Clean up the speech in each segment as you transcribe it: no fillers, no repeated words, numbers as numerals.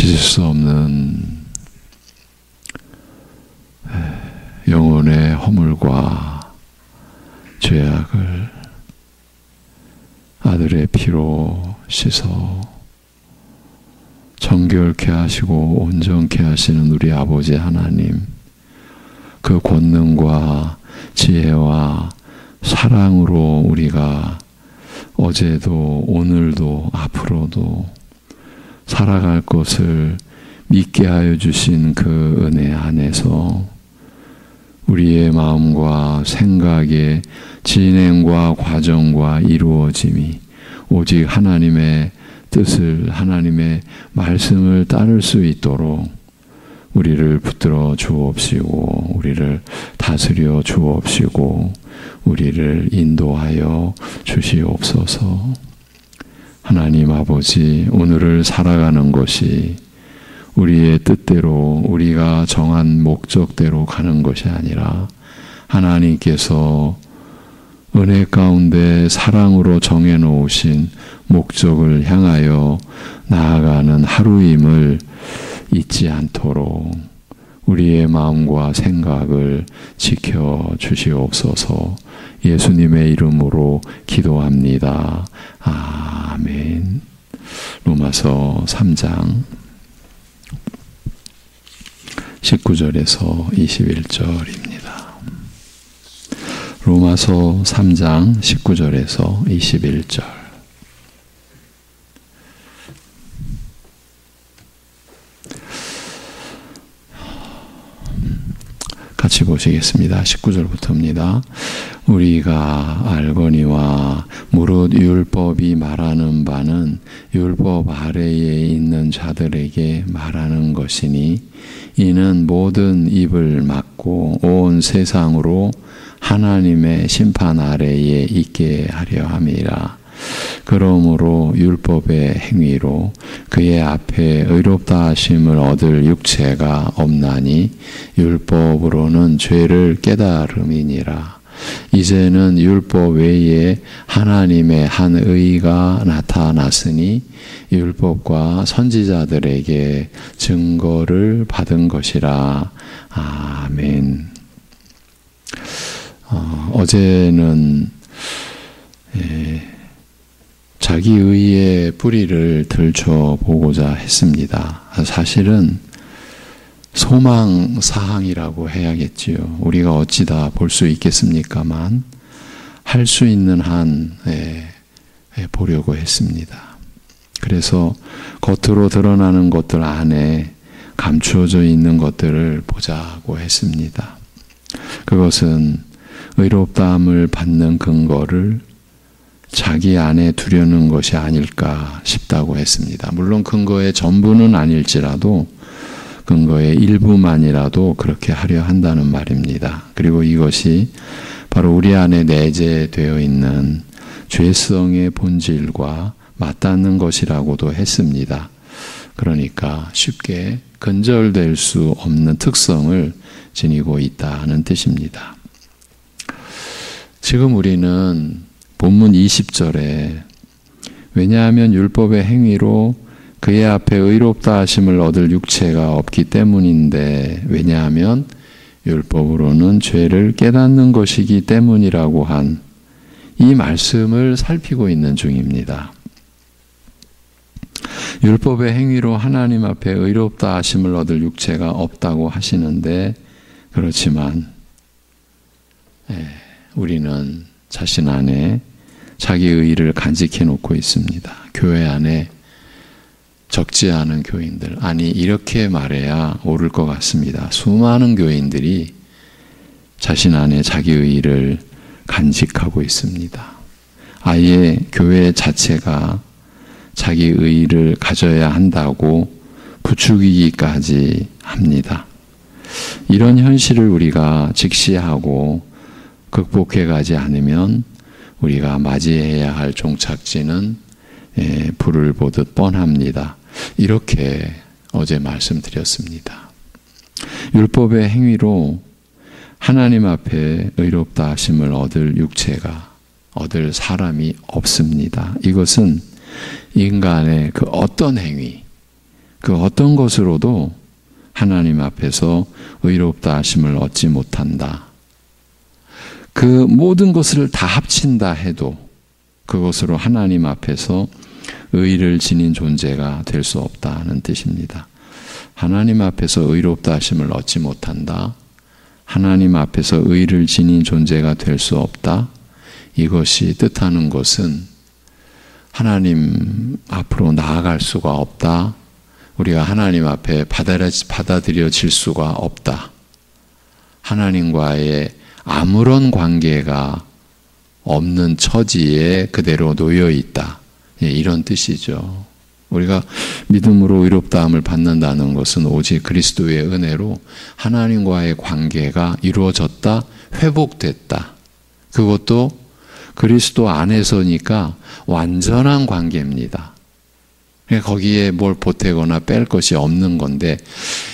씻을 수 없는 영혼의 허물과 죄악을 아들의 피로 씻어 정결케 하시고 온전케 하시는 우리 아버지 하나님, 그 권능과 지혜와 사랑으로 우리가 어제도 오늘도 앞으로도 살아갈 것을 믿게 하여 주신 그 은혜 안에서 우리의 마음과 생각의 진행과 과정과 이루어짐이 오직 하나님의 뜻을, 하나님의 말씀을 따를 수 있도록 우리를 붙들어 주옵시고 우리를 다스려 주옵시고 우리를 인도하여 주시옵소서. 하나님 아버지, 오늘을 살아가는 것이 우리의 뜻대로 우리가 정한 목적대로 가는 것이 아니라 하나님께서 은혜 가운데 사랑으로 정해놓으신 목적을 향하여 나아가는 하루임을 잊지 않도록 우리의 마음과 생각을 지켜주시옵소서. 예수님의 이름으로 기도합니다. 아멘. 로마서 3장 19절에서 21절입니다. 로마서 3장 19절에서 21절. 같이 보시겠습니다. 19절부터입니다. 우리가 알거니와 무릇 율법이 말하는 바는 율법 아래에 있는 자들에게 말하는 것이니 이는 모든 입을 막고 온 세상으로 하나님의 심판 아래에 있게 하려 함이라. 그러므로 율법의 행위로 그의 앞에 의롭다 하심을 얻을 육체가 없나니 율법으로는 죄를 깨달음이니라. 이제는 율법 외에 하나님의 한 의가 나타났으니 율법과 선지자들에게 증거를 받은 것이라. 아멘. 어제는 자기 의의 뿌리를 들춰보고자 했습니다. 사실은 소망사항이라고 해야겠지요. 우리가 어찌 다 볼 수 있겠습니까만 할 수 있는 한 보려고 했습니다. 그래서 겉으로 드러나는 것들 안에 감추어져 있는 것들을 보자고 했습니다. 그것은 의롭다함을 받는 근거를 자기 안에 두려는 것이 아닐까 싶다고 했습니다. 물론 근거의 전부는 아닐지라도 근거의 일부만이라도 그렇게 하려 한다는 말입니다. 그리고 이것이 바로 우리 안에 내재되어 있는 죄성의 본질과 맞닿는 것이라고도 했습니다. 그러니까 쉽게 근절될 수 없는 특성을 지니고 있다는 뜻입니다. 지금 우리는 본문 20절에 왜냐하면 율법의 행위로 그의 앞에 의롭다 하심을 얻을 육체가 없기 때문인데 왜냐하면 율법으로는 죄를 깨닫는 것이기 때문이라고 한 이 말씀을 살피고 있는 중입니다. 율법의 행위로 하나님 앞에 의롭다 하심을 얻을 육체가 없다고 하시는데 그렇지만 우리는 자신 안에 자기 의의를 간직해 놓고 있습니다. 교회 안에 적지 않은 교인들, 아니 이렇게 말해야 옳을 것 같습니다. 수많은 교인들이 자신 안에 자기 의의를 간직하고 있습니다. 아예 교회 자체가 자기 의의를 가져야 한다고 부추기기까지 합니다. 이런 현실을 우리가 직시하고 극복해 가지 않으면 우리가 맞이해야 할 종착지는 불을 보듯 뻔합니다. 이렇게 어제 말씀드렸습니다. 율법의 행위로 하나님 앞에 의롭다 하심을 얻을 육체가, 얻을 사람이 없습니다. 이것은 인간의 그 어떤 행위, 그 어떤 것으로도 하나님 앞에서 의롭다 하심을 얻지 못한다. 그 모든 것을 다 합친다 해도 그것으로 하나님 앞에서 의를 지닌 존재가 될 수 없다는 뜻입니다. 하나님 앞에서 의롭다 하심을 얻지 못한다. 하나님 앞에서 의를 지닌 존재가 될 수 없다. 이것이 뜻하는 것은 하나님 앞으로 나아갈 수가 없다. 우리가 하나님 앞에 받아들여질 수가 없다. 하나님과의 아무런 관계가 없는 처지에 그대로 놓여 있다. 이런 뜻이죠. 우리가 믿음으로 의롭다함을 받는다는 것은 오직 그리스도의 은혜로 하나님과의 관계가 이루어졌다, 회복됐다. 그것도 그리스도 안에서니까 완전한 관계입니다. 거기에 뭘 보태거나 뺄 것이 없는 건데,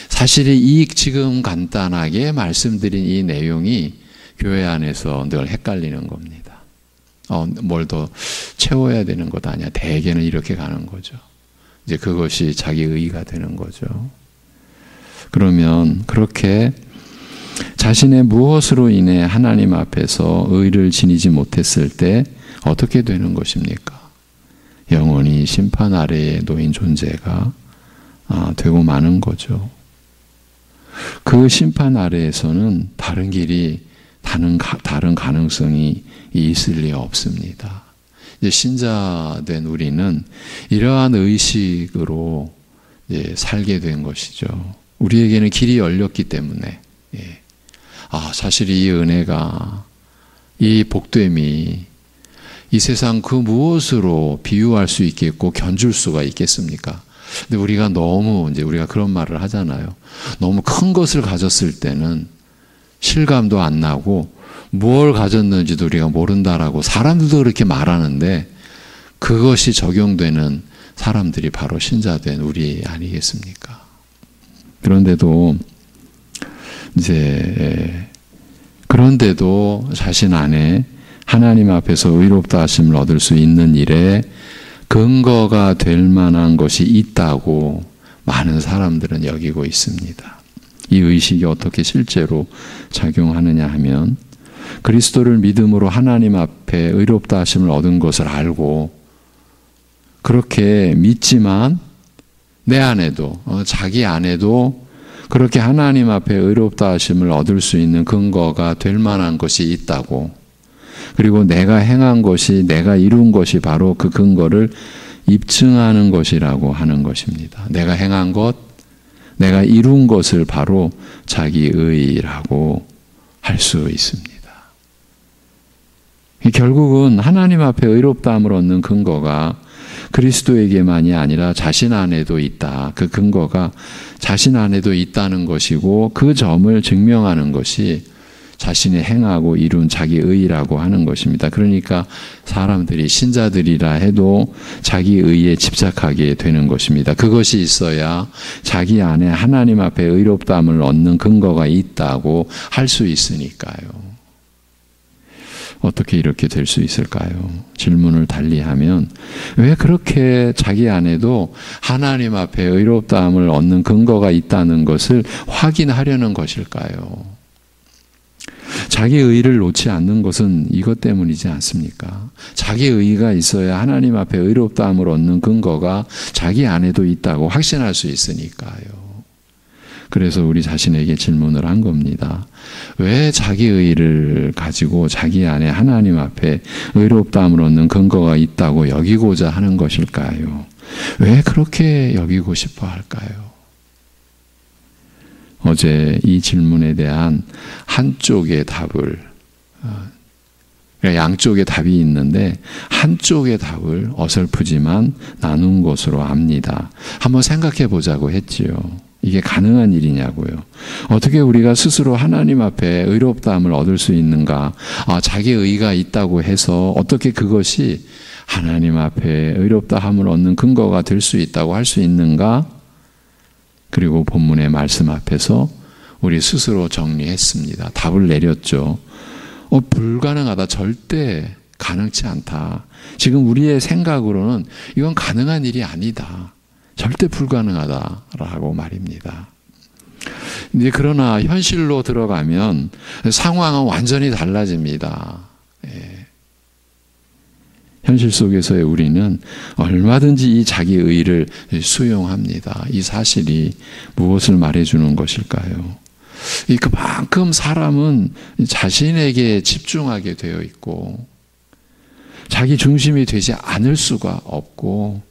사실 이 지금 간단하게 말씀드린 이 내용이 교회 안에서 늘 헷갈리는 겁니다. 뭘 더 채워야 되는 것 아니야. 대개는 이렇게 가는 거죠. 이제 그것이 자기 의의가 되는 거죠. 그러면 그렇게 자신의 무엇으로 인해 하나님 앞에서 의를 지니지 못했을 때 어떻게 되는 것입니까? 영원히 심판 아래에 놓인 존재가 되고 마는 거죠. 그 심판 아래에서는 다른 길이, 다른 가능성이 있을 리 없습니다. 이제 신자된 우리는 이러한 의식으로 살게 된 것이죠. 우리에게는 길이 열렸기 때문에, 사실 이 은혜가, 이 복됨이 이 세상 그 무엇으로 비유할 수 있겠고 견줄 수가 있겠습니까? 근데 우리가 너무 우리가 그런 말을 하잖아요. 너무 큰 것을 가졌을 때는 실감도 안 나고 뭘 가졌는지도 우리가 모른다라고 사람들도 그렇게 말하는데, 그것이 적용되는 사람들이 바로 신자된 우리 아니겠습니까? 그런데도 자신 안에 하나님 앞에서 의롭다 하심을 얻을 수 있는 일에 근거가 될 만한 것이 있다고 많은 사람들은 여기고 있습니다. 이 의식이 어떻게 실제로 작용하느냐 하면, 그리스도를 믿음으로 하나님 앞에 의롭다 하심을 얻은 것을 알고 그렇게 믿지만 내 안에도, 자기 안에도 그렇게 하나님 앞에 의롭다 하심을 얻을 수 있는 근거가 될 만한 것이 있다고, 그리고 내가 행한 것이, 내가 이룬 것이 바로 그 근거를 입증하는 것이라고 하는 것입니다. 내가 행한 것, 내가 이룬 것을 바로 자기 의라고 할 수 있습니다. 결국은 하나님 앞에 의롭다함을 얻는 근거가 그리스도에게만이 아니라 자신 안에도 있다. 그 근거가 자신 안에도 있다는 것이고, 그 점을 증명하는 것이 자신이 행하고 이룬 자기 의라고 하는 것입니다. 그러니까 사람들이 신자들이라 해도 자기 의에 집착하게 되는 것입니다. 그것이 있어야 자기 안에 하나님 앞에 의롭다함을 얻는 근거가 있다고 할 수 있으니까요. 어떻게 이렇게 될 수 있을까요? 질문을 달리하면, 왜 그렇게 자기 안에도 하나님 앞에 의롭다함을 얻는 근거가 있다는 것을 확인하려는 것일까요? 자기 의를 놓지 않는 것은 이것 때문이지 않습니까? 자기 의가 있어야 하나님 앞에 의롭다함을 얻는 근거가 자기 안에도 있다고 확신할 수 있으니까요. 그래서 우리 자신에게 질문을 한 겁니다. 왜 자기 의를 가지고 자기 안에 하나님 앞에 의롭다함을 얻는 근거가 있다고 여기고자 하는 것일까요? 왜 그렇게 여기고 싶어 할까요? 어제 이 질문에 대한 한쪽의 답을, 양쪽의 답이 있는데 한쪽의 답을 어설프지만 나눈 것으로 압니다. 한번 생각해 보자고 했지요. 이게 가능한 일이냐고요. 어떻게 우리가 스스로 하나님 앞에 의롭다함을 얻을 수 있는가? 자기 의가 있다고 해서 어떻게 그것이 하나님 앞에 의롭다함을 얻는 근거가 될 수 있다고 할 수 있는가? 그리고 본문의 말씀 앞에서 우리 스스로 정리했습니다. 답을 내렸죠. 불가능하다. 절대 가능치 않다. 지금 우리의 생각으로는 이건 가능한 일이 아니다. 절대 불가능하다라고 말입니다. 이제 그러나 현실로 들어가면 상황은 완전히 달라집니다. 예. 현실 속에서의 우리는 얼마든지 이 자기 의를 수용합니다. 이 사실이 무엇을 말해주는 것일까요? 그만큼 사람은 자신에게 집중하게 되어 있고 자기 중심이 되지 않을 수가 없고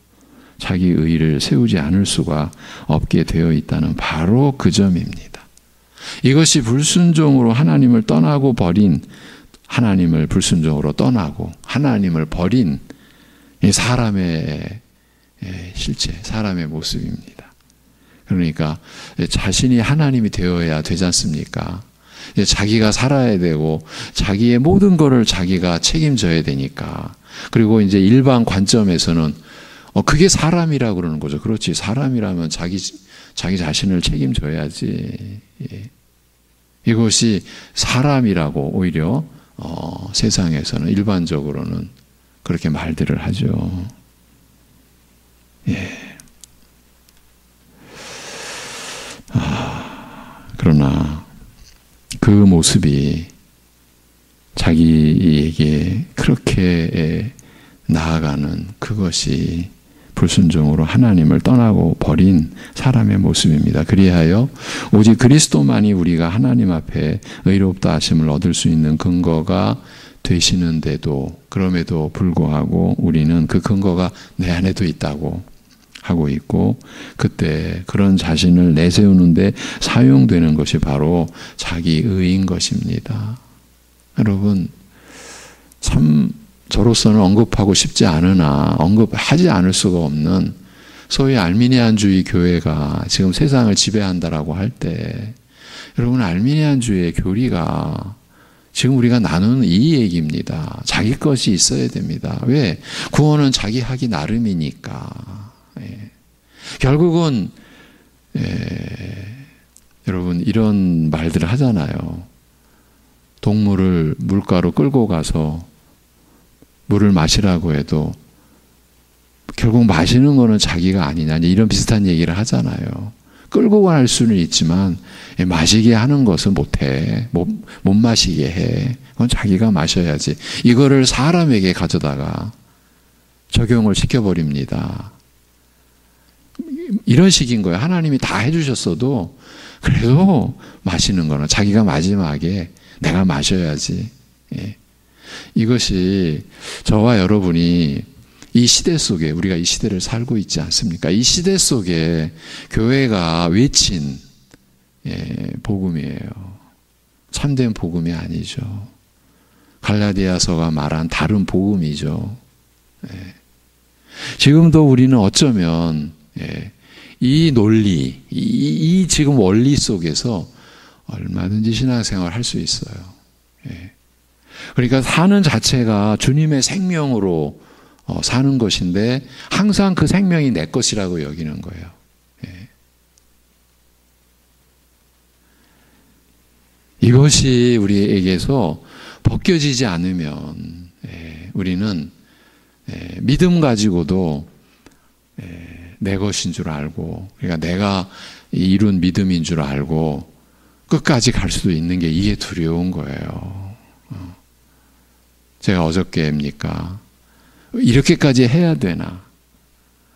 자기 의를 세우지 않을 수가 없게 되어 있다는 바로 그 점입니다. 이것이 불순종으로 하나님을 떠나고 버린, 하나님을 불순종으로 떠나고 하나님을 버린 사람의 실체, 사람의 모습입니다. 그러니까 자신이 하나님이 되어야 되지 않습니까? 자기가 살아야 되고 자기의 모든 것을 자기가 책임져야 되니까. 그리고 이제 일반 관점에서는 그게 사람이라고 그러는 거죠. 그렇지, 사람이라면 자기 자신을 책임져야지. 이것이 사람이라고 오히려 세상에서는 일반적으로는 그렇게 말들을 하죠. 예. 그러나 그 모습이 자기에게 그렇게 나아가는 그것이 불순종으로 하나님을 떠나고 버린 사람의 모습입니다. 그리하여 오직 그리스도만이 우리가 하나님 앞에 의롭다 하심을 얻을 수 있는 근거가 되시는데도, 그럼에도 불구하고 우리는 그 근거가 내 안에도 있다고 하고 있고, 그때 그런 자신을 내세우는데 사용되는 것이 바로 자기 의인 것입니다. 여러분, 참 저로서는 언급하고 싶지 않으나 언급하지 않을 수가 없는 소위 알미니안주의 교회가 지금 세상을 지배한다라고 할 때, 여러분, 알미니안주의 교리가 지금 우리가 나누는 이 얘기입니다. 자기 것이 있어야 됩니다. 왜? 구원은 자기 하기 나름이니까. 예. 결국은 여러분, 이런 말들을 하잖아요. 동물을 물가로 끌고 가서 물을 마시라고 해도 결국 마시는 거는 자기가 아니냐, 이런 비슷한 얘기를 하잖아요. 끌고 갈 수는 있지만 마시게 하는 것은 못해. 못 마시게 해. 그건 자기가 마셔야지. 이거를 사람에게 가져다가 적용을 시켜버립니다. 이런 식인 거예요. 하나님이 다 해주셨어도 그래도 마시는 거는 자기가 마지막에 내가 마셔야지. 예. 이것이 저와 여러분이 이 시대 속에, 우리가 이 시대를 살고 있지 않습니까? 이 시대 속에 교회가 외친 복음이에요. 참된 복음이 아니죠. 갈라디아서가 말한 다른 복음이죠. 지금도 우리는 어쩌면 이 논리, 이 지금 원리 속에서 얼마든지 신앙생활을 할 수 있어요. 그러니까 사는 자체가 주님의 생명으로 사는 것인데 항상 그 생명이 내 것이라고 여기는 거예요. 이것이 우리에게서 벗겨지지 않으면 우리는 믿음 가지고도 내 것인 줄 알고, 그러니까 내가 이룬 믿음인 줄 알고 끝까지 갈 수도 있는 게 이게 두려운 거예요. 제가 어저께입니까? 이렇게까지 해야 되나?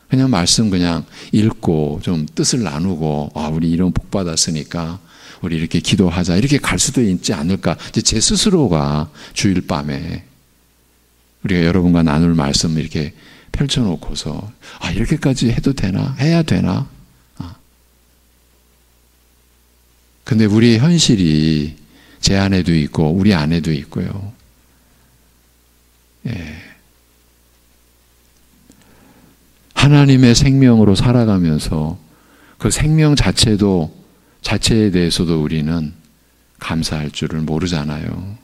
그냥 말씀 그냥 읽고 좀 뜻을 나누고, 우리 이런 복 받았으니까 우리 이렇게 기도하자, 이렇게 갈 수도 있지 않을까? 이제 제 스스로가 주일 밤에 우리가 여러분과 나눌 말씀 이렇게 펼쳐놓고서 이렇게까지 해도 되나? 해야 되나? 근데 우리의 현실이 제 안에도 있고 우리 안에도 있고요. 하나님의 생명으로 살아가면서 그 생명 자체에 대해서도 우리는 감사할 줄을 모르잖아요.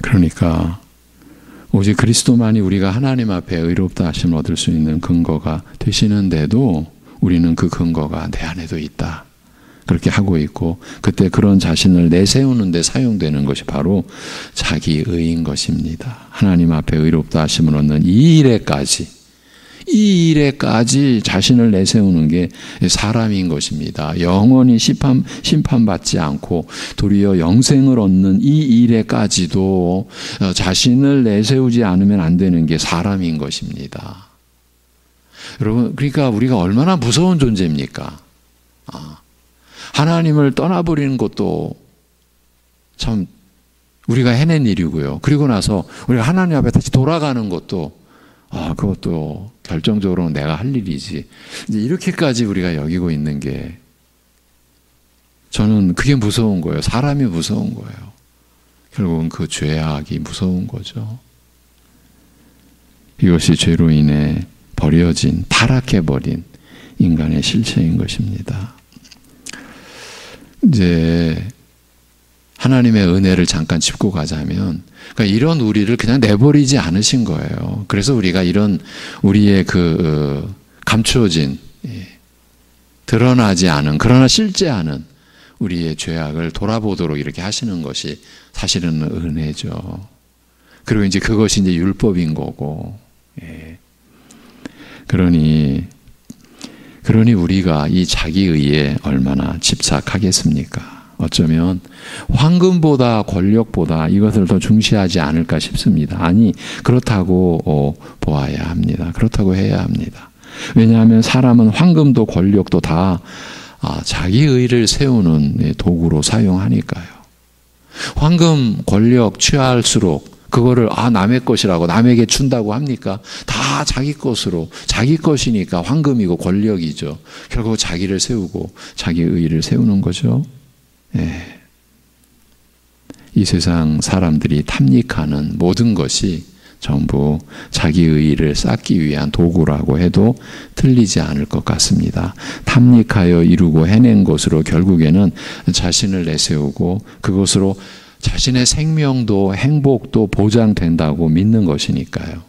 그러니까 오직 그리스도만이 우리가 하나님 앞에 의롭다 하심을 얻을 수 있는 근거가 되시는데도 우리는 그 근거가 내 안에도 있다. 그렇게 하고 있고, 그때 그런 자신을 내세우는 데 사용되는 것이 바로 자기의인 것입니다. 하나님 앞에 의롭다 하심을 얻는 이 일에까지 자신을 내세우는 게 사람인 것입니다. 영원히 심판받지 않고 도리어 영생을 얻는 이 일에까지도 자신을 내세우지 않으면 안 되는 게 사람인 것입니다. 여러분, 그러니까 우리가 얼마나 무서운 존재입니까? 하나님을 떠나버리는 것도 참 우리가 해낸 일이고요. 그리고 나서 우리가 하나님 앞에 다시 돌아가는 것도 그것도 결정적으로 내가 할 일이지. 이제 이렇게까지 우리가 여기고 있는 게, 저는 그게 무서운 거예요. 사람이 무서운 거예요. 결국은 그 죄악이 무서운 거죠. 이것이 죄로 인해 버려진, 타락해버린 인간의 실체인 것입니다. 이제 하나님의 은혜를 잠깐 짚고 가자면, 그러니까 이런 우리를 그냥 내버리지 않으신 거예요. 그래서 우리가 이런 우리의 감추어진, 드러나지 않은, 그러나 실제하는 우리의 죄악을 돌아보도록 이렇게 하시는 것이 사실은 은혜죠. 그리고 이제 그것이 이제 율법인 거고, 그러니 우리가 이 자기의에 얼마나 집착하겠습니까? 어쩌면 황금보다 권력보다 이것을 더 중시하지 않을까 싶습니다. 아니, 그렇다고 보아야 합니다. 그렇다고 해야 합니다. 왜냐하면 사람은 황금도 권력도 다 자기의를 세우는 도구로 사용하니까요. 황금, 권력 취할수록 그거를 남의 것이라고 남에게 준다고 합니까? 다 자기 것으로, 자기 것이니까 황금이고 권력이죠. 결국 자기를 세우고 자기 의의를 세우는 거죠. 이 세상 사람들이 탐닉하는 모든 것이 전부 자기 의의를 쌓기 위한 도구라고 해도 틀리지 않을 것 같습니다. 탐닉하여 이루고 해낸 것으로 결국에는 자신을 내세우고 그것으로 자신의 생명도 행복도 보장된다고 믿는 것이니까요.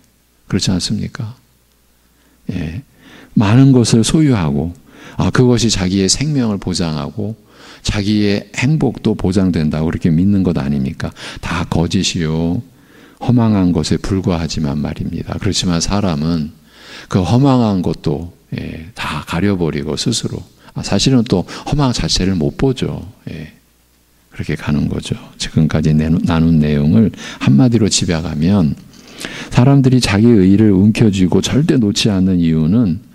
그렇지 않습니까? 많은 것을 소유하고 그것이 자기의 생명을 보장하고 자기의 행복도 보장된다고 그렇게 믿는 것 아닙니까? 다 거짓이요, 허망한 것에 불과하지만 말입니다. 그렇지만 사람은 그 허망한 것도 다 가려버리고 스스로, 사실은 또 허망 자체를 못 보죠. 그렇게 가는 거죠. 지금까지 나눈 내용을 한마디로 집약하면, 사람들이 자기 의의를 움켜쥐고 절대 놓지 않는 이유는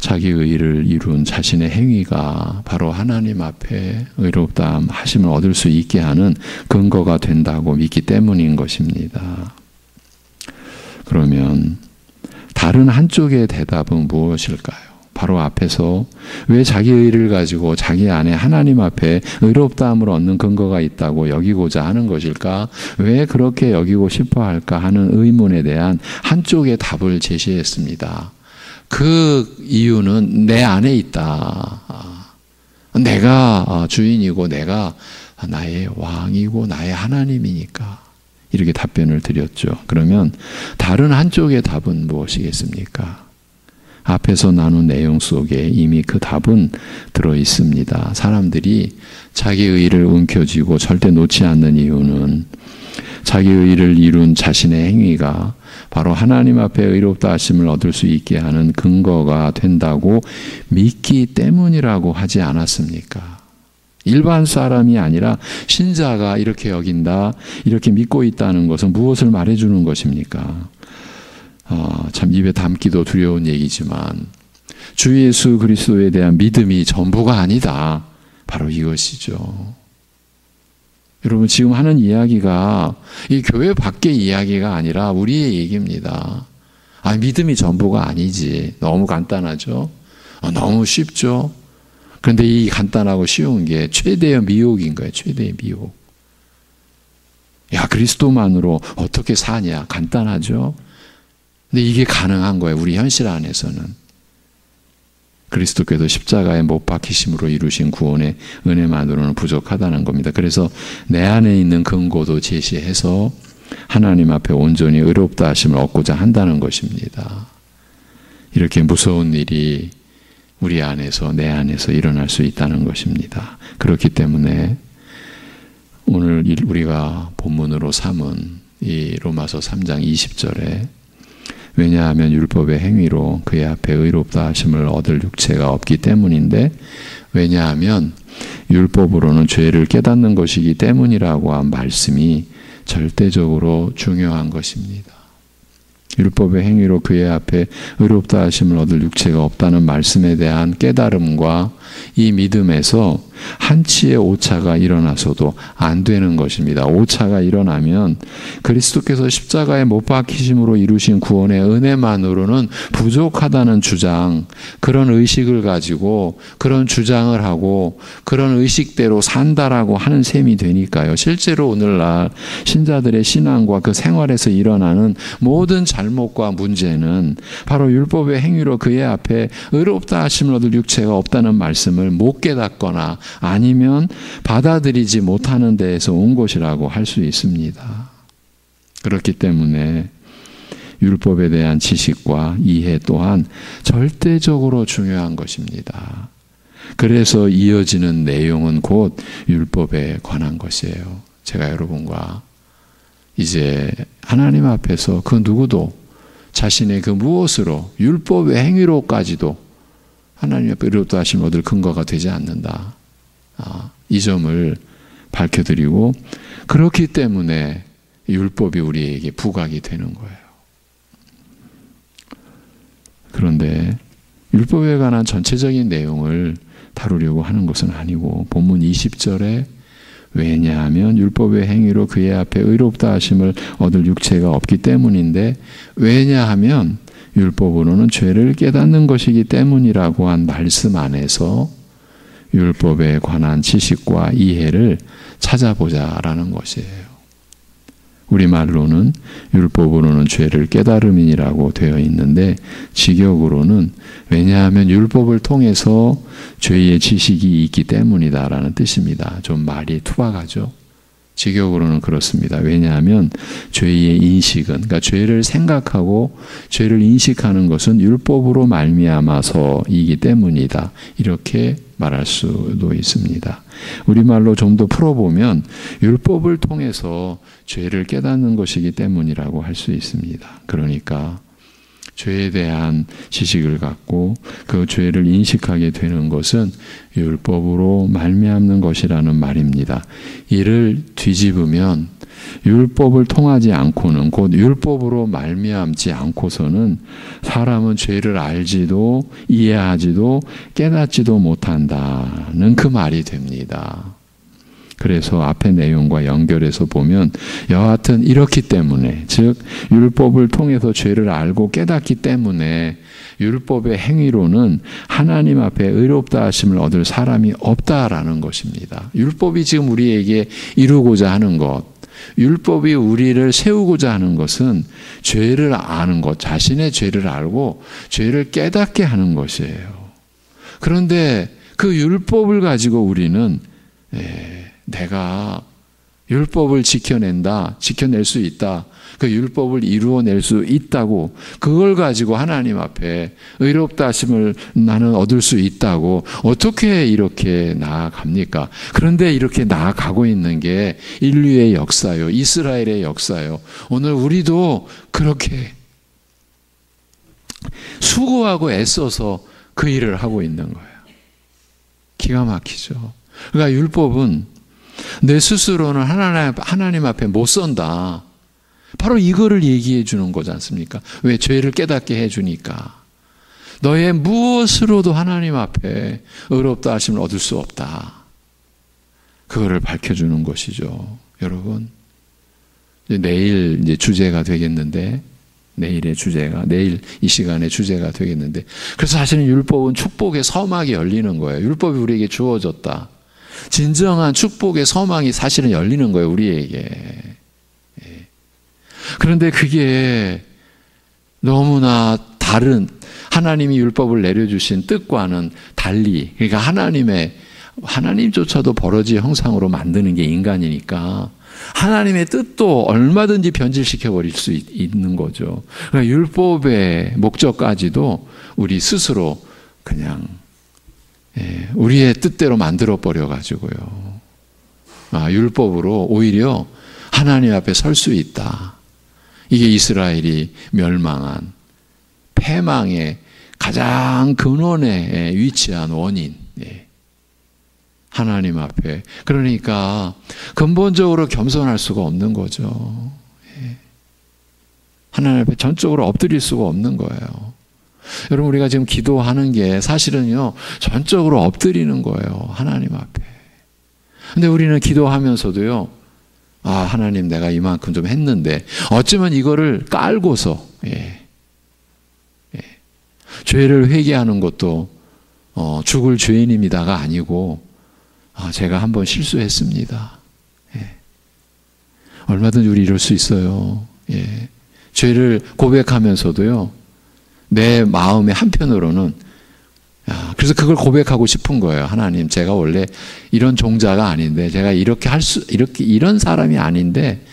자기 의의를 이룬 자신의 행위가 바로 하나님 앞에 의롭다 하심을 얻을 수 있게 하는 근거가 된다고 믿기 때문인 것입니다. 그러면 다른 한쪽의 대답은 무엇일까요? 바로 앞에서 왜 자기 의의를 가지고 자기 안에 하나님 앞에 의롭다함을 얻는 근거가 있다고 여기고자 하는 것일까? 왜 그렇게 여기고 싶어 할까 하는 의문에 대한 한쪽의 답을 제시했습니다. 그 이유는 내 안에 있다. 내가 주인이고 내가 나의 왕이고 나의 하나님이니까. 이렇게 답변을 드렸죠. 그러면 다른 한쪽의 답은 무엇이겠습니까? 앞에서 나눈 내용 속에 이미 그 답은 들어 있습니다. 사람들이 자기 의의를 움켜쥐고 절대 놓지 않는 이유는 자기 의의를 이룬 자신의 행위가 바로 하나님 앞에 의롭다 하심을 얻을 수 있게 하는 근거가 된다고 믿기 때문이라고 하지 않았습니까? 일반 사람이 아니라 신자가 이렇게 여긴다, 이렇게 믿고 있다는 것은 무엇을 말해주는 것입니까? 참 입에 담기도 두려운 얘기지만 주 예수 그리스도에 대한 믿음이 전부가 아니다. 바로 이것이죠. 여러분, 지금 하는 이야기가 이 교회 밖의 이야기가 아니라 우리의 얘기입니다. 믿음이 전부가 아니지. 너무 간단하죠. 너무 쉽죠. 그런데 이 간단하고 쉬운 게 최대의 미혹인 거예요. 최대의 미혹. 야, 그리스도만으로 어떻게 사냐. 간단하죠. 근데 이게 가능한 거예요. 우리 현실 안에서는. 그리스도께서 십자가에 못 박히심으로 이루신 구원의 은혜만으로는 부족하다는 겁니다. 그래서 내 안에 있는 근거도 제시해서 하나님 앞에 온전히 의롭다 하심을 얻고자 한다는 것입니다. 이렇게 무서운 일이 우리 안에서, 내 안에서 일어날 수 있다는 것입니다. 그렇기 때문에 오늘 우리가 본문으로 삼은 이 로마서 3장 20절에 왜냐하면 율법의 행위로 그의 앞에 의롭다 하심을 얻을 육체가 없기 때문인데, 왜냐하면 율법으로는 죄를 깨닫는 것이기 때문이라고 한 말씀이 절대적으로 중요한 것입니다. 율법의 행위로 그의 앞에 의롭다 하심을 얻을 육체가 없다는 말씀에 대한 깨달음과 이 믿음에서 한치의 오차가 일어나서도 안 되는 것입니다. 오차가 일어나면 그리스도께서 십자가에 못 박히심으로 이루신 구원의 은혜만으로는 부족하다는 주장, 그런 의식을 가지고 그런 주장을 하고 그런 의식대로 산다라고 하는 셈이 되니까요. 실제로 오늘날 신자들의 신앙과 그 생활에서 일어나는 모든 잘못과 문제는 바로 율법의 행위로 그의 앞에 의롭다 하심을 얻을 육체가 없다는 말씀을 못 깨닫거나 아니면 받아들이지 못하는 데에서 온 것이라고 할 수 있습니다. 그렇기 때문에 율법에 대한 지식과 이해 또한 절대적으로 중요한 것입니다. 그래서 이어지는 내용은 곧 율법에 관한 것이에요. 제가 여러분과 이제 하나님 앞에서 그 누구도 자신의 그 무엇으로 율법의 행위로까지도 하나님 앞에 의롭다 하심을 얻을 근거가 되지 않는다. 이 점을 밝혀드리고, 그렇기 때문에 율법이 우리에게 부각이 되는 거예요. 그런데 율법에 관한 전체적인 내용을 다루려고 하는 것은 아니고, 본문 20절에 왜냐하면 율법의 행위로 그의 앞에 의롭다 하심을 얻을 육체가 없기 때문인데, 왜냐하면 율법으로는 죄를 깨닫는 것이기 때문이라고 한 말씀 안에서 율법에 관한 지식과 이해를 찾아보자라는 것이에요. 우리말로는 율법으로는 죄를 깨달음이라고 되어 있는데, 직역으로는 왜냐하면 율법을 통해서 죄의 지식이 있기 때문이다라는 뜻입니다. 좀 말이 투박하죠. 직역으로는 그렇습니다. 왜냐하면 죄의 인식은, 그러니까 죄를 생각하고 죄를 인식하는 것은 율법으로 말미암아서이기 때문이다. 이렇게 말할 수도 있습니다. 우리말로 좀 더 풀어보면 율법을 통해서 죄를 깨닫는 것이기 때문이라고 할 수 있습니다. 그러니까 죄에 대한 지식을 갖고 그 죄를 인식하게 되는 것은 율법으로 말미암는 것이라는 말입니다. 이를 뒤집으면 율법을 통하지 않고는, 곧 율법으로 말미암지 않고서는 사람은 죄를 알지도 이해하지도 깨닫지도 못한다는 그 말이 됩니다. 그래서 앞의 내용과 연결해서 보면 여하튼 이렇기 때문에, 즉 율법을 통해서 죄를 알고 깨닫기 때문에 율법의 행위로는 하나님 앞에 의롭다 하심을 얻을 사람이 없다라는 것입니다. 율법이 지금 우리에게 이루고자 하는 것, 율법이 우리를 세우고자 하는 것은 죄를 아는 것, 자신의 죄를 알고 죄를 깨닫게 하는 것이에요. 그런데 그 율법을 가지고 우리는 내가 율법을 지켜낼 수 있다, 그 율법을 이루어낼 수 있다고, 그걸 가지고 하나님 앞에 의롭다 하심을 나는 얻을 수 있다고 어떻게 이렇게 나아갑니까? 그런데 이렇게 나아가고 있는 게 인류의 역사요, 이스라엘의 역사요. 오늘 우리도 그렇게 수고하고 애써서 그 일을 하고 있는 거예요. 기가 막히죠. 그러니까 율법은 내 스스로는 하나님 앞에 못 선다. 바로 이거를 얘기해 주는 거지 않습니까? 왜? 죄를 깨닫게 해 주니까. 너의 무엇으로도 하나님 앞에 의롭다 하심을 얻을 수 없다. 그거를 밝혀주는 것이죠. 여러분, 내일 이제 주제가 되겠는데, 내일 이 시간에 주제가 되겠는데, 그래서 사실은 율법은 축복의 서막이 열리는 거예요. 율법이 우리에게 주어졌다. 진정한 축복의 서막이 사실은 열리는 거예요, 우리에게. 그런데 그게 너무나 다른, 하나님이 율법을 내려주신 뜻과는 달리, 그러니까 하나님조차도 버러지 형상으로 만드는 게 인간이니까 하나님의 뜻도 얼마든지 변질시켜 버릴 수 있는 거죠. 그러니까 율법의 목적까지도 우리 스스로 그냥 우리의 뜻대로 만들어 버려 가지고요. 율법으로 오히려 하나님 앞에 설 수 있다. 이게 이스라엘이 멸망한 패망의 가장 근원에 위치한 원인. 하나님 앞에. 그러니까 근본적으로 겸손할 수가 없는 거죠. 하나님 앞에 전적으로 엎드릴 수가 없는 거예요. 여러분, 우리가 지금 기도하는 게 사실은요, 전적으로 엎드리는 거예요. 하나님 앞에. 근데 우리는 기도하면서도요, 하나님 내가 이만큼 좀 했는데, 어쩌면 이거를 깔고서, 죄를 회개하는 것도, 죽을 죄인입니다가 아니고, 제가 한번 실수했습니다. 얼마든지 우리 이럴 수 있어요. 죄를 고백하면서도요, 내 마음의 한편으로는, 그래서 그걸 고백하고 싶은 거예요. 하나님, 제가 원래 이런 종자가 아닌데, 제가 이런 사람이 아닌데,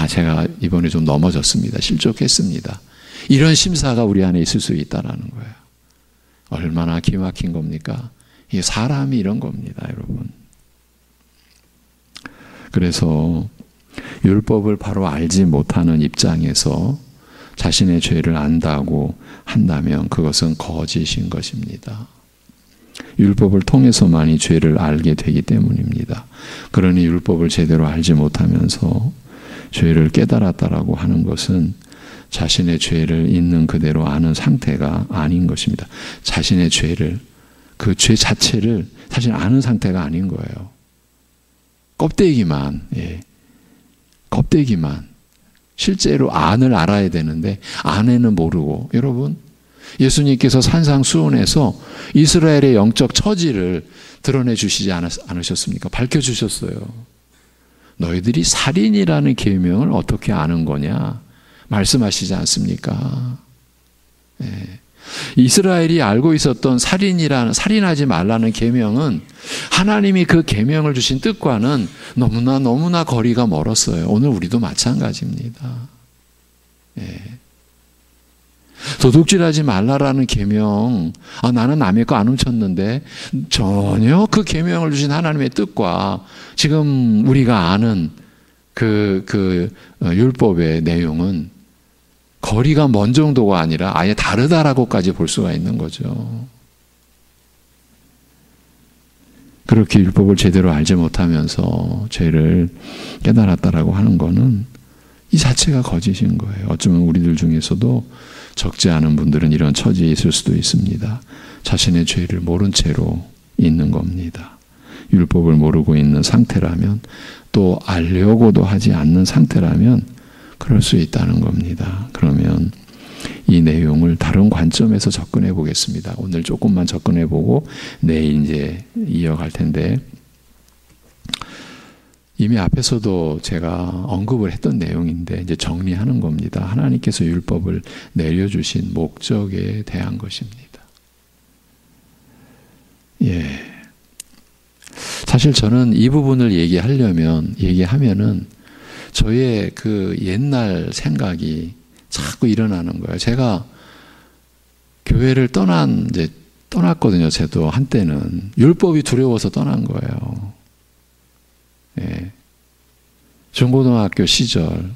제가 이번에 좀 넘어졌습니다. 실족했습니다. 이런 심사가 우리 안에 있을 수 있다라는 거예요. 얼마나 기막힌 겁니까? 이게 사람이 이런 겁니다, 여러분. 그래서 율법을 바로 알지 못하는 입장에서 자신의 죄를 안다고 한다면 그것은 거짓인 것입니다. 율법을 통해서만이 죄를 알게 되기 때문입니다. 그러니 율법을 제대로 알지 못하면서 죄를 깨달았다라고 하는 것은 자신의 죄를 있는 그대로 아는 상태가 아닌 것입니다. 자신의 죄를, 그 죄 자체를 사실 아는 상태가 아닌 거예요. 껍데기만, 껍데기만. 실제로 안을 알아야 되는데 안에는 모르고. 여러분, 예수님께서 산상수훈에서 이스라엘의 영적 처지를 드러내 주시지 않으셨습니까? 밝혀주셨어요. 너희들이 살인이라는 계명을 어떻게 아는 거냐 말씀하시지 않습니까? 이스라엘이 알고 있었던 살인하지 말라는 계명은 하나님이 그 계명을 주신 뜻과는 너무나 거리가 멀었어요. 오늘 우리도 마찬가지입니다. 도둑질하지 말라라는 계명, 나는 남의 거 안 훔쳤는데 전혀 그 계명을 주신 하나님의 뜻과 지금 우리가 아는 그 율법의 내용은 거리가 먼 정도가 아니라 아예 다르다라고까지 볼 수가 있는 거죠. 그렇게 율법을 제대로 알지 못하면서 죄를 깨달았다라고 하는 거는 이 자체가 거짓인 거예요. 어쩌면 우리들 중에서도 적지 않은 분들은 이런 처지에 있을 수도 있습니다. 자신의 죄를 모른 채로 있는 겁니다. 율법을 모르고 있는 상태라면, 또 알려고도 하지 않는 상태라면 그럴 수 있다는 겁니다. 그러면 이 내용을 다른 관점에서 접근해 보겠습니다. 오늘 조금만 접근해 보고 내일 이제 이어갈 텐데, 이미 앞에서도 제가 언급을 했던 내용인데 이제 정리하는 겁니다. 하나님께서 율법을 내려주신 목적에 대한 것입니다. 사실 저는 이 부분을 얘기하면은 저의 그 옛날 생각이 자꾸 일어나는 거예요. 제가 교회를 떠났거든요. 저도 한때는 율법이 두려워서 떠난 거예요. 중고등학교 시절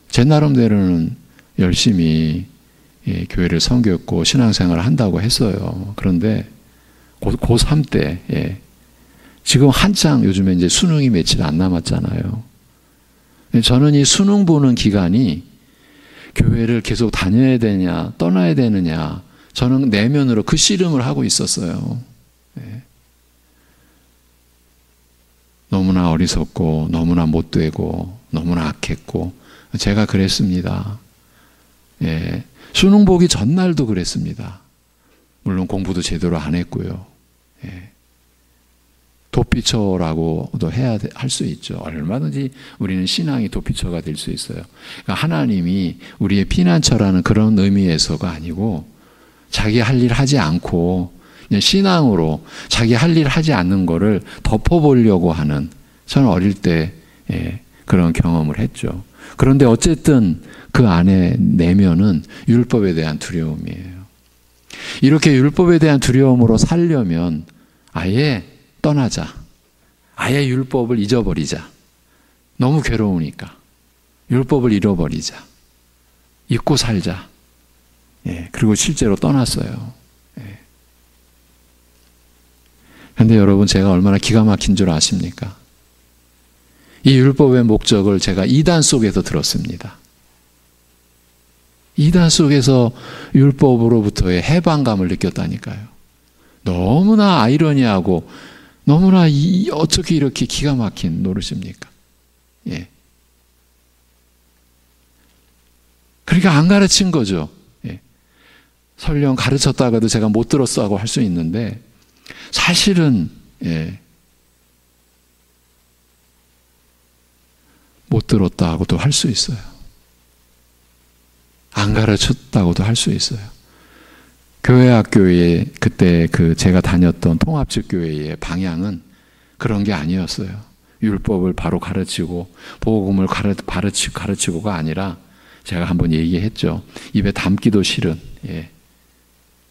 제 나름대로는 열심히 교회를 섬겼고 신앙생활을 한다고 했어요. 그런데 고3 때 지금 한창 요즘에 이제 수능이 며칠 안 남았잖아요. 저는 이 수능 보는 기간이 교회를 계속 다녀야 되냐 떠나야 되느냐, 저는 내면으로 그 씨름을 하고 있었어요. 너무나 어리석고 너무나 못되고 너무나 악했고 제가 그랬습니다. 수능 보기 전날도 그랬습니다. 물론 공부도 제대로 안 했고요. 도피처라고도 할 수 있죠. 얼마든지 우리는 신앙이 도피처가 될 수 있어요. 그러니까 하나님이 우리의 피난처라는 그런 의미에서가 아니고 자기 할 일 하지 않고 그냥 신앙으로 자기 할 일 하지 않는 거를 덮어보려고 하는, 저는 어릴 때 그런 경험을 했죠. 그런데 어쨌든 그 안에 내면은 율법에 대한 두려움이에요. 이렇게 율법에 대한 두려움으로 살려면 아예 떠나자. 아예 율법을 잊어버리자. 너무 괴로우니까. 율법을 잃어버리자. 잊고 살자. 예, 그리고 실제로 떠났어요. 예. 그런데 여러분, 제가 얼마나 기가 막힌 줄 아십니까? 이 율법의 목적을 제가 이단 속에서 들었습니다. 이단 속에서 율법으로부터의 해방감을 느꼈다니까요. 너무나 아이러니하고 너무나 어떻게 이렇게 기가 막힌 노릇입니까? 예. 그러니까 안 가르친 거죠. 예. 설령 가르쳤다가도 제가 못 들었다고 할 수 있는데 사실은 못 들었다고도 할 수 있어요. 안 가르쳤다고도 할 수 있어요. 교회 학교에 그때 제가 다녔던 통합적 교회의 방향은 그런 게 아니었어요. 율법을 바로 가르치고 복음을 가르치고가 아니라 제가 한번 얘기했죠. 입에 담기도 싫은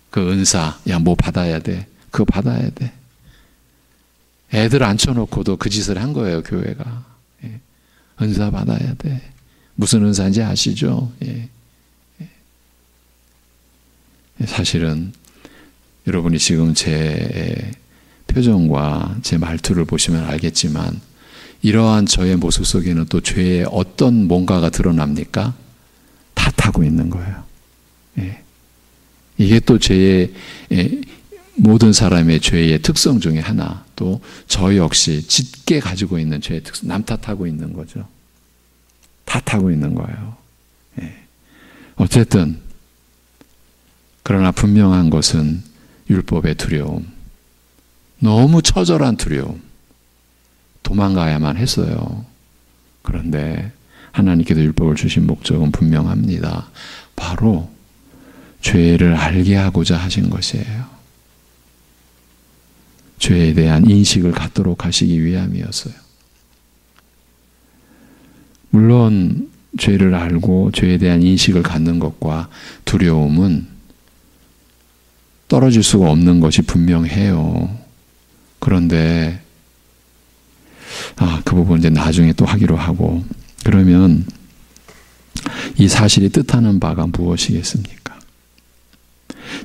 그 은사, 야 뭐 받아야 돼. 그거 받아야 돼. 애들 앉혀놓고도 그 짓을 한 거예요, 교회가. 은사 받아야 돼. 무슨 은사인지 아시죠? 사실은 여러분이 지금 제 표정과 제 말투를 보시면 알겠지만 이러한 저의 모습 속에는 또 죄의 어떤 뭔가가 드러납니까? 탓하고 있는 거예요. 이게 또 죄의 모든 사람의 죄의 특성 중에 하나, 또 저 역시 짙게 가지고 있는 죄의 특성, 남 탓하고 있는 거죠. 탓하고 있는 거예요. 어쨌든 그러나 분명한 것은 율법의 두려움, 너무 처절한 두려움, 도망가야만 했어요. 그런데 하나님께서 율법을 주신 목적은 분명합니다. 바로 죄를 알게 하고자 하신 것이에요. 죄에 대한 인식을 갖도록 하시기 위함이었어요. 물론 죄를 알고 죄에 대한 인식을 갖는 것과 두려움은 떨어질 수가 없는 것이 분명해요. 그런데 그 부분 이제 나중에 또 하기로 하고, 그러면 이 사실이 뜻하는 바가 무엇이겠습니까?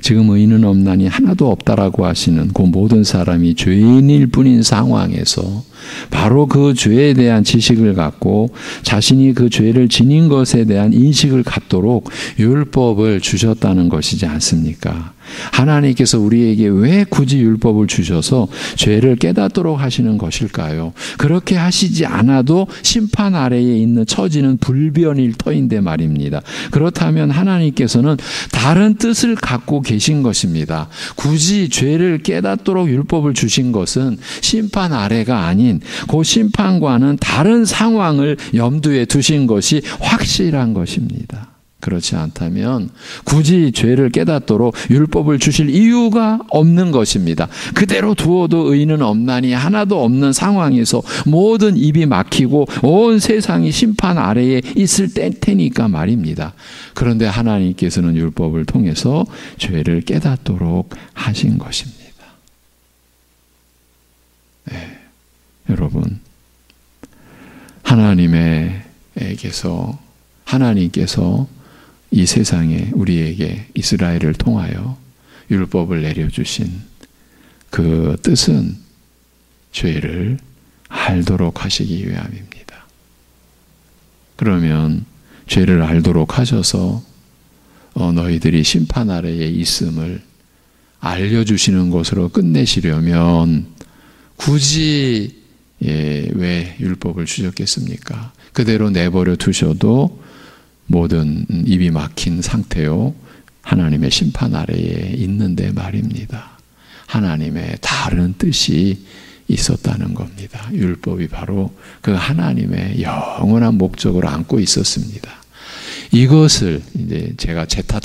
지금 의인은 없나니 하나도 없다라고 하시는 그 모든 사람이 죄인일 뿐인 상황에서 바로 그 죄에 대한 지식을 갖고 자신이 그 죄를 지닌 것에 대한 인식을 갖도록 율법을 주셨다는 것이지 않습니까? 하나님께서 우리에게 왜 굳이 율법을 주셔서 죄를 깨닫도록 하시는 것일까요? 그렇게 하시지 않아도 심판 아래에 있는 처지는 불변일 터인데 말입니다. 그렇다면 하나님께서는 다른 뜻을 갖고 계신 것입니다. 굳이 죄를 깨닫도록 율법을 주신 것은 심판 아래가 아닌 그 심판과는 다른 상황을 염두에 두신 것이 확실한 것입니다. 그렇지 않다면 굳이 죄를 깨닫도록 율법을 주실 이유가 없는 것입니다. 그대로 두어도 의인은 없나니 하나도 없는 상황에서 모든 입이 막히고 온 세상이 심판 아래에 있을 테니까 말입니다. 그런데 하나님께서는 율법을 통해서 죄를 깨닫도록 하신 것입니다. 네, 여러분, 하나님께서 이 세상에 우리에게 이스라엘을 통하여 율법을 내려주신 그 뜻은 죄를 알도록 하시기 위함입니다. 그러면 죄를 알도록 하셔서 너희들이 심판 아래에 있음을 알려주시는 것으로 끝내시려면 굳이 왜 율법을 주셨겠습니까? 그대로 내버려 두셔도 모든 입이 막힌 상태요 하나님의 심판 아래에 있는데 말입니다. 하나님의 다른 뜻이 있었다는 겁니다. 율법이 바로 그 하나님의 영원한 목적을 안고 있었습니다. 이것을 이제 제가 제가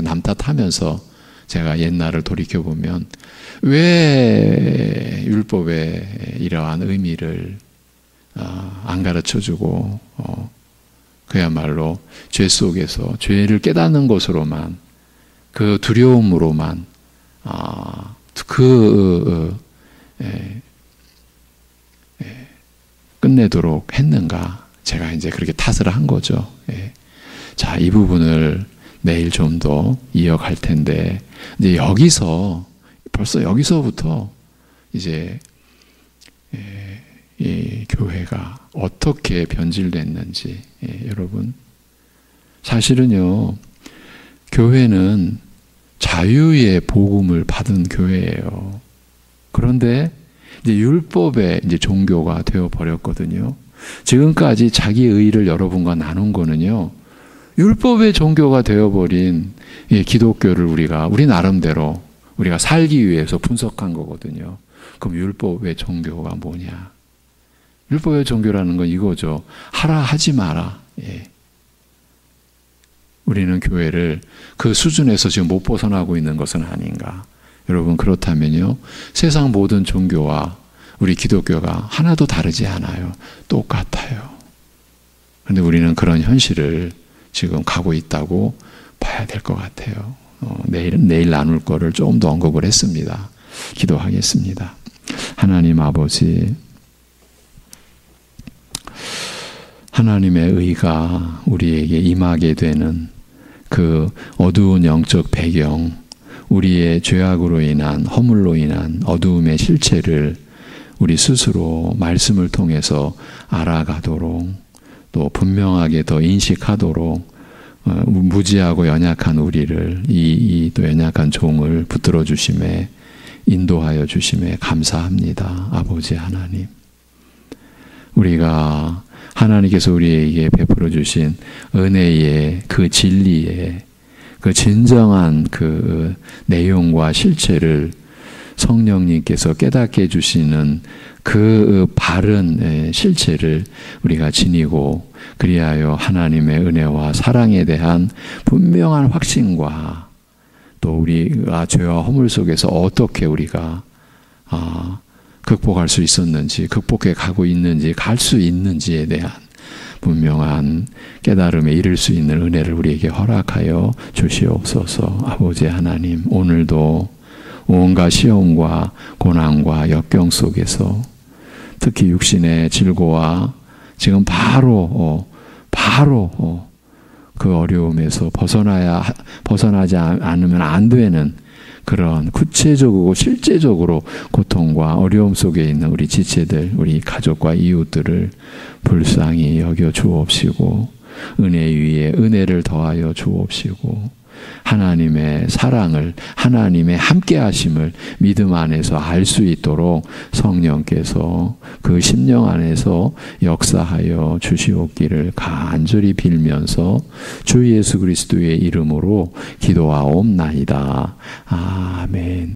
남 탓하면서 제가 옛날을 돌이켜보면 왜 율법의 이러한 의미를 안 가르쳐주고 그야말로 죄 속에서 죄를 깨닫는 것으로만, 그 두려움으로만 끝내도록 했는가? 제가 이제 그렇게 탓을 한 거죠. 자, 이 부분을 내일 좀 더 이어갈 텐데, 이제 벌써 여기서부터 이제 이 교회가 어떻게 변질됐는지, 여러분. 사실은요, 교회는 자유의 복음을 받은 교회예요. 그런데 이제 율법의 이제 종교가 되어 버렸거든요. 지금까지 자기 의의를 여러분과 나눈 거는요, 율법의 종교가 되어버린 기독교를 우리 나름대로 우리가 살기 위해서 분석한 거거든요. 그럼 율법의 종교가 뭐냐? 율법의 종교라는 건 이거죠. 하라 하지 마라. 우리는 교회를 그 수준에서 지금 못 벗어나고 있는 것은 아닌가? 여러분, 그렇다면요, 세상 모든 종교와 우리 기독교가 하나도 다르지 않아요. 똑같아요. 그런데 우리는 그런 현실을 지금 가고 있다고 봐야 될 것 같아요. 내일 나눌 거를 조금 더 언급을 했습니다. 기도하겠습니다. 하나님 아버지, 하나님의 의가 우리에게 임하게 되는 그 어두운 영적 배경, 우리의 죄악으로 인한, 허물로 인한 어두움의 실체를 우리 스스로 말씀을 통해서 알아가도록, 또 분명하게 더 인식하도록 무지하고 연약한 우리를, 이 또 연약한 종을 붙들어 주심에, 인도하여 주심에 감사합니다. 아버지 하나님, 우리가 하나님께서 우리에게 베풀어 주신 은혜의 그 진리의 그 진정한 그 내용과 실체를 성령님께서 깨닫게 해주시는 그 바른 실체를 우리가 지니고, 그리하여 하나님의 은혜와 사랑에 대한 분명한 확신과, 또 우리가 죄와 허물 속에서 어떻게 우리가 극복할 수 있었는지, 극복해 가고 있는지, 갈 수 있는지에 대한 분명한 깨달음에 이를 수 있는 은혜를 우리에게 허락하여 주시옵소서. 아버지 하나님, 오늘도 온갖 시험과 고난과 역경 속에서 특히 육신의 질고와 지금 바로 그 어려움에서 벗어나지 않으면 안 되는 그런 구체적이고 실제적으로 고통과 어려움 속에 있는 우리 지체들, 우리 가족과 이웃들을 불쌍히 여겨 주옵시고, 은혜 위에 은혜를 더하여 주옵시고, 하나님의 사랑을, 하나님의 함께하심을 믿음 안에서 알 수 있도록 성령께서 그 심령 안에서 역사하여 주시옵기를 간절히 빌면서 주 예수 그리스도의 이름으로 기도하옵나이다. 아멘.